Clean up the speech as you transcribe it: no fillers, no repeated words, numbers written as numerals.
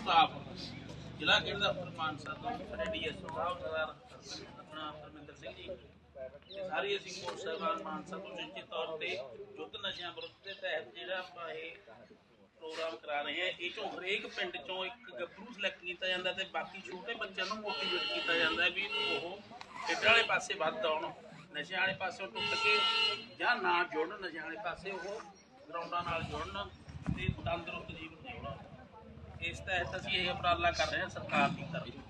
Staff ਜ਼ਿਲ੍ਹਾ ਖੇਡ ਦਫ਼ਤਰ ਮਾਨਸਾ ਤੋਂ ਸਾਡੇ ਡੀਐਸਓ ਸਾਹਿਬ ਸਰਦਾਰ ਆਪਣਾ ਪਰਮਿੰਦਰ ਸਿੰਘ ਜੀ ਤੇ ਸਾਰੇ ਅਸੀਂ ਕੋਚ ਸਾਹਿਬਾਨ ਮਾਨਸਾ ਤੋਂ ਨਿੱਜੀ ਤੌਰ ਤੇ ਯੁੱਧ ਨਸ਼ਿਆਂ ਵਿਰੁੱਧ ਦੇ ਤਹਿਤ ਜਿਹੜਾ ਆਪਾਂ ਇਹ ਪ੍ਰੋਗਰਾਮ ਕਰਾ ਰਹੇ ਹਾਂ। ਇਹ ਚੋਂ ਹਰੇਕ ਪਿੰਡ ਚੋਂ ਇੱਕ ਗੱਭਰੂ ਸਿਲੈਕਟ ਕੀਤਾ ਜਾਂਦਾ ਤੇ ਬਾਕੀ ਛੋਟੇ ਬੱਚਿਆਂ ਨੂੰ ਮੋਟੀਵੇਟ ਕੀਤਾ ਜਾਂਦਾ ਵੀ ਉਹ ਖੇਡਾਂ ਵਾਲੇ ਪਾਸੇ ਵੱਧ ਆਉਣ, ਨਸ਼ਿਆਂ ਵਾਲੇ ਪਾਸੇ ਟੁੱਟ ਕੇ ਜਾਂ ਨਾ ਜੁੜਨ, ਨਸ਼ਿਆਂ ਵਾਲੇ ਪਾਸੇ ਉਹ ਗਰਾਊਂਡਾਂ ਨਾਲ ਜੁੜਨ ਤੇ ਤੰਦਰੁਸਤ ਜੀਵਨ ਜਿਉਣ। ਇਸ ਤਹਿਤ ਅਸੀਂ ਇਹ ਉਪਰਾਲਾ ਕਰ ਰਹੇ ਹਾਂ ਸਰਕਾਰ ਦੀ ਤਰਫ।